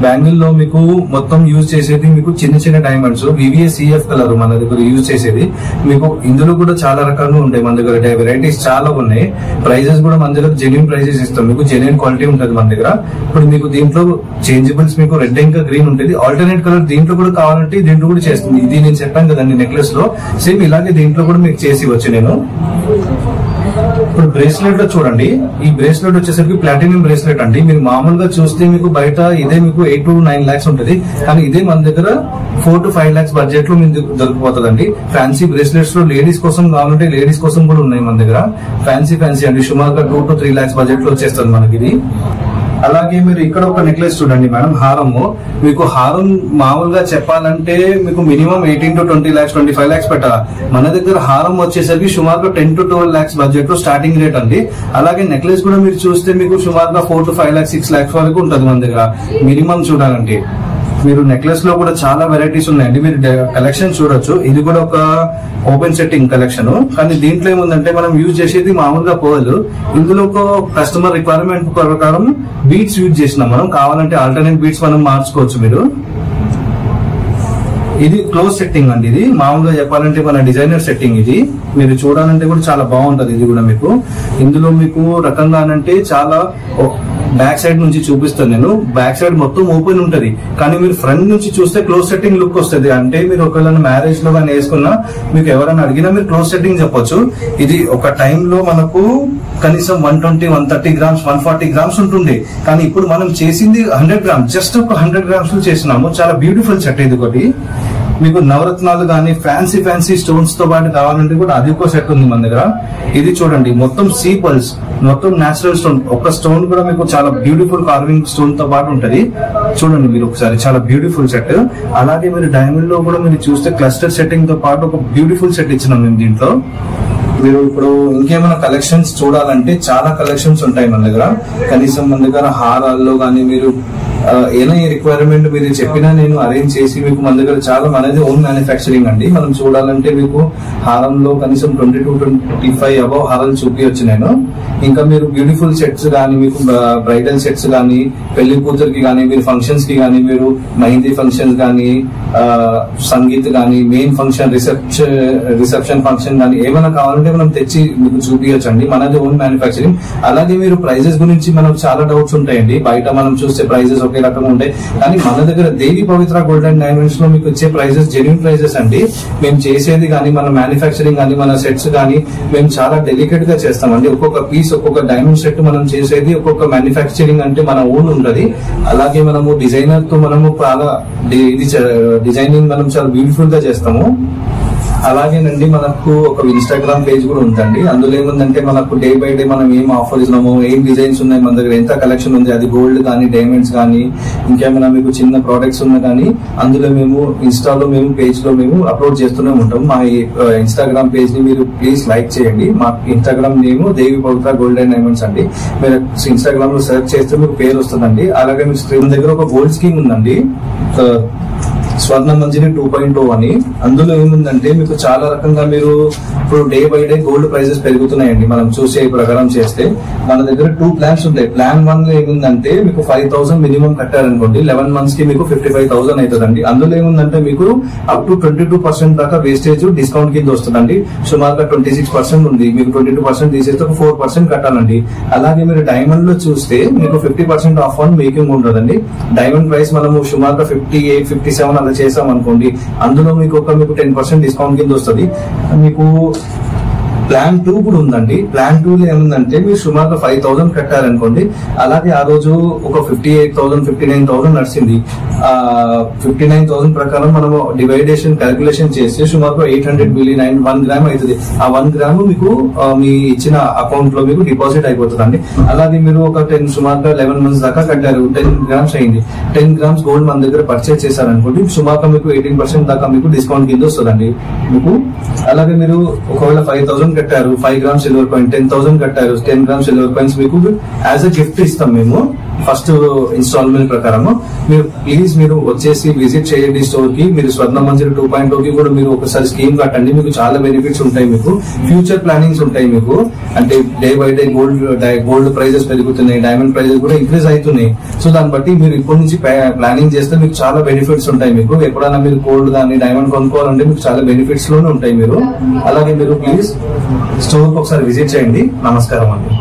బ్యాంగిల్ లో మీకు మొత్తం యూజ్ చేసేది మీకు చిన్న చిన్న డైమండ్స్ VVS EF కలర్ మన దగ్గర యూజ్ చేసేది. మీకు ఇందులో కూడా చాలా రకాలు ఉంటాయి మన దగ్గర, వెరైటీస్ చాలా ఉన్నాయి. ప్రైజెస్ కూడా మన దగ్గర జెన్యూన్ ప్రైజెస్ ఇస్తాం మీకు, జెన్యూన్ క్వాలిటీ ఉంటుంది మన దగ్గర. ఇప్పుడు మీకు దీంట్లో చేంజబుల్స్ మీకు రెడ్ ఇంకా గ్రీన్ ఉంటుంది. ఆల్టర్నేట్ కలర్ దీంట్లో కూడా కావాలంటే దీంట్లో కూడా చేస్తుంది. ఇది నేను చెప్పాను కదండి నెక్లెస్ లో, సేమ్ ఇలాగే దీంట్లో కూడా మీకు చేసి ఇవ్వచ్చు నేను. ఇప్పుడు బ్రేస్లెట్ లో చూడండి, ఈ బ్రేస్లెట్ వచ్చేసరికి ప్లాటినం బ్రేస్లెట్ అండి. మీరు మామూలుగా చూస్తే మీకు బయట ఇదే మీకు 8 to 9 lakhs ఉంటుంది, కానీ ఇదే మన దగ్గర 4 to 5 lakhs బడ్జెట్ లో మీకు దొరికిపోతుందండి. ఫ్యాన్సీ బ్రేస్లెట్స్ లో లేడీస్ కోసం కావాలంటే లేడీస్ కోసం కూడా ఉన్నాయి మన దగ్గర. ఫ్యాన్సీ అండి, సుమారుగా 2 to 3 lakhs బడ్జెట్ లో వచ్చేస్తుంది మనకి ఇది. అలాగే మీరు ఇక్కడ ఒక నెక్లెస్ చూడండి మేడం, హారము. మీకు హారం మామూలుగా చెప్పాలంటే మీకు మినిమం 18 to 20 lakhs 25 lakhs పెట్టాలి. మన దగ్గర హారం వచ్చేసరికి సుమారుగా 10 to 12 lakhs బడ్జెట్ లో స్టార్టింగ్ రేట్ అండి. అలాగే నెక్లెస్ కూడా మీరు చూస్తే మీకు సుమారుగా 4 to 5 lakhs 6 lakhs వరకు ఉంటుంది మన దగ్గర మినిమం చూడాలంటే. మీరు నెక్లెస్ లో కూడా చాలా వెరైటీస్ ఉన్నాయండి, మీరు కలెక్షన్ చూడొచ్చు. ఇది కూడా ఒక ఓపెన్ సెట్టింగ్ కలెక్షన్, కానీ దీంట్లో ఏముందంటే మనం యూజ్ చేసేది మామూలుగా పర్ల్. ఇందులో ఒక కస్టమర్ రిక్వైర్మెంట్ ప్రకారం బీట్స్ యూజ్ చేసినాం మనం. కావాలంటే ఆల్టర్నేట్ బీట్స్ మనం మార్చుకోవచ్చు మీరు. ఇది క్లోజ్ సెట్టింగ్ అండి. ఇది మామూలుగా చెప్పాలంటే మన డిజైనర్ సెట్టింగ్. ఇది మీరు చూడాలంటే కూడా చాలా బాగుంటది. ఇది కూడా మీకు ఇందులో మీకు రకంగానంటే చాలా బ్యాక్ సైడ్ నుంచి చూపిస్తాను నేను. బ్యాక్ సైడ్ మొత్తం ఓపెన్ ఉంటది, కానీ మీరు ఫ్రంట్ నుంచి చూస్తే క్లోజ్ సెట్టింగ్ లుక్ వస్తుంది. అంటే మీరు ఒకవేళ మ్యారేజ్ లో కానీ వేసుకున్నా మీకు ఎవరైనా అడిగినా మీరు క్లోజ్ సెట్టింగ్ చెప్పొచ్చు. ఇది ఒక టైంలో మనకు కనీసం 120, 130 grams, 140 grams ఉంటుంది, కానీ ఇప్పుడు మనం చేసింది 100 grams, జస్ట్ ఒక 100 grams లో చేసినాము. చాలా బ్యూటిఫుల్ సెట్ ఇది ఒకటి. మీకు నవరత్నాలు కానీ ఫ్యాన్సీ స్టోన్స్ తో పాటు కావాలంటే కూడా అది ఒక సెట్ ఉంది మన దగ్గర. ఇది చూడండి, మొత్తం సీ పల్స్, మొత్తం నేచురల్ స్టోన్. ఒక స్టోన్ కూడా మీకు చాలా బ్యూటిఫుల్ కార్వింగ్ స్టోన్ తో పాటు ఉంటది. చూడండి మీరు ఒకసారి, చాలా బ్యూటిఫుల్ సెట్. అలాగే మీరు డైమండ్ లో కూడా మీరు చూస్తే క్లస్టర్ సెట్టింగ్ తో పాటు ఒక బ్యూటిఫుల్ సెట్ ఇచ్చినాం మేము దీంట్లో. మీరు ఇప్పుడు ఇంకేమైనా కలెక్షన్స్ చూడాలంటే చాలా కలెక్షన్స్ ఉంటాయి మన దగ్గర. కనీసం మన దగ్గర హారాల్లో కానీ మీరు ఏదైనా రిక్వైర్మెంట్ మీరు చెప్పినా నేను అరేంజ్ చేసి మీకు మన దగ్గర చాలా మనది ఓన్ మ్యానుఫ్యాక్చరింగ్ అండి. మనం చూడాలంటే మీకు హారంలో కనీసం 20 to 25 అబౌవ్ హారాలు చూపించచ్చు నేను. ఇంకా మీరు బ్యూటిఫుల్ సెట్స్ కానీ, మీకు బ్రైడల్ సెట్స్ కానీ, పెళ్లి కూతురికి కానీ, మీరు ఫంక్షన్స్ కి కానీ, మీరు మెహందీ ఫంక్షన్స్ కానీ, సంగీత్ కానీ, మెయిన్ ఫంక్షన్, రిసెప్షన్ ఫంక్షన్ కానీ ఏమైనా కావాలంటే మనం తెచ్చి మీకు చూపించచ్చు అండి. మనది ఓన్ మ్యానుఫ్యాక్చరింగ్. అలాగే మీరు ప్రైజెస్ గురించి మనకు చాలా డౌట్స్ ఉంటాయండి. బయట మనం చూస్తే ప్రైజెస్ ఒకే రకంగా ఉంటాయి, కానీ మన దగ్గర దేవి పవిత్ర గోల్డ్ అండ్ డైమండ్స్ లో మీకు వచ్చే ప్రైజెస్ జెన్యూన్ ప్రైజెస్ అండి. మేము చేసేది కానీ, మన మ్యానుఫ్యాక్చరింగ్ కానీ, మన సెట్స్ కానీ మేము చాలా డెలికేట్ గా చేస్తామండి. ఒక్కొక్క పీస్, ఒక్కొక్క డైమండ్ సెట్ మనం చేసేది ఒక్కొక్క మ్యానుఫ్యాక్చరింగ్ అంటే మన ఓన్ ఉంటది. అలాగే మనము డిజైనర్ తో మనము చాలా డిజైనింగ్ మనం చాలా బ్యూటిఫుల్ గా చేస్తాము. అలాగేనండి మనకు ఒక ఇన్స్టాగ్రామ్ పేజ్ కూడా ఉందండి. అందులో ఏముందంటే మనకు డే బై డే మనం ఏం ఆఫర్ ఇస్తున్నాము, ఏం డిజైన్స్ ఉన్నాయి, మన దగ్గర ఎంత కలెక్షన్ ఉంది, అది గోల్డ్ కానీ, డైమండ్స్ కానీ, ఇంకేమైనా మీకు చిన్న ప్రోడక్ట్స్ ఉన్నా కానీ అందులో మేము ఇన్స్టాలో మేము పేజ్ లో మేము అప్లోడ్ చేస్తూనే ఉంటాం. మా ఇన్స్టాగ్రామ్ పేజ్ ని మీరు ప్లీజ్ లైక్ చేయండి. మా Instagram name Devi Pavitra gold and diamonds అండి. మీరు ఇన్స్టాగ్రామ్ లో సెర్చ్ చేస్తే మీకు పేరు వస్తుందండి. అలాగే మీకు స్క్రీన్ దగ్గర ఒక గోల్డ్ స్కీమ్ ఉందండి, స్వర్ణ మంజరి 2.0 అని. అందులో ఏముందంటే మీకు చాలా రకంగా మీరు ఇప్పుడు day by day gold prices పెరుగుతున్నాయండి. మనం చూసే ప్రకారం చేస్తే మన దగ్గర 2 ప్లాన్స్ ఉంటాయి. ప్లాన్ 1 లో ఏముందంటే మీకు 5,000 మినిమం కట్టారనుకోండి, 11 months కి మీకు 55,000 అవుతుందండి. అందులో ఏముందంటే మీకు అప్ టు 22% దాకా వేస్టేజ్ డిస్కౌంట్ కింద వస్తుందండి. సుమారుగా 26% ఉంది. మీకు 22% తీసేస్తే ఒక 4% కట్టాలండి. అలాగే మీరు డైమండ్ లో చూస్తే మీకు 50% ఆఫ్ ఆన్ మేకింగ్ ఉంటుందండి. డైమండ్ ప్రైస్ మనము సుమారుగా 58, 57 అలా చేసాం అనుకోండి, అందులో మీకు 10% డిస్కౌంట్ కింద వస్తుంది. మీకు ప్లాన్ 2 కూడా ఉందండి. ప్లాన్ 2 లో ఏముందంటే మీరు సుమారుగా 5,000 కట్టారనుకోండి, అలాగే ఆ రోజు ఒక 58,000, 59,000 నడిచింది. 59,000 ప్రకారం మనము డివైడేషన్ క్యాల్కులేషన్ చేస్తే సుమారుగా 800 మిల్లీ 1 గ్రామ్ అవుతుంది. ఆ 1 గ్రామ్ మీకు మీ ఇచ్చిన అకౌంట్ లో మీకు డిపాజిట్ అయిపోతుందండి. అలాగే మీరు ఒక సుమారుగా 11 months దాకా కట్టారు, 10 grams అయింది. 10 grams గోల్డ్ మన దగ్గర పర్చేజ్ చేశారనుకోండి, సుమారుగా మీకు 18% దాకా మీకు డిస్కౌంట్ కింద వస్తుందండి మీకు. అలాగే మీరు ఒకవేళ 5,000 కట్టారు, 5 grams సిల్వర్ కాయిన్, 10,000 కట్టారు, 10 grams సిల్వర్ కాయిన్స్ మీకు యాజ్ ఎ గిఫ్ట్ ఇస్తాం మేము ఫస్ట్ ఇన్స్టాల్మెంట్ ప్రకారం. మీరు ప్లీజ్ మీరు వచ్చేసి విజిట్ చేయండి స్టోర్ కి. మీరు స్వర్ణ మంజరి 2.0 కి కూడా మీరు ఒకసారి స్కీమ్ కట్టండి. మీకు చాలా బెనిఫిట్స్ ఉంటాయి. మీకు ఫ్యూచర్ ప్లానింగ్స్ ఉంటాయి. మీకు అంటే day by day gold prices పెరుగుతున్నాయి, డైమండ్ ప్రైజెస్ కూడా ఇంక్రీజ్ అవుతున్నాయి. సో దాన్ని బట్టి మీరు ఇప్పటి నుంచి ప్లానింగ్ చేస్తే మీకు చాలా బెనిఫిట్స్ ఉంటాయి. మీకు ఎప్పుడైనా మీరు గోల్డ్ కానీ డైమండ్ కొనుక్కోవాలంటే మీకు చాలా బెనిఫిట్స్ లోనే ఉంటాయి మీరు. అలాగే మీరు ప్లీజ్ స్టోర్ కి ఒకసారి విజిట్ చేయండి. నమస్కారం అండి.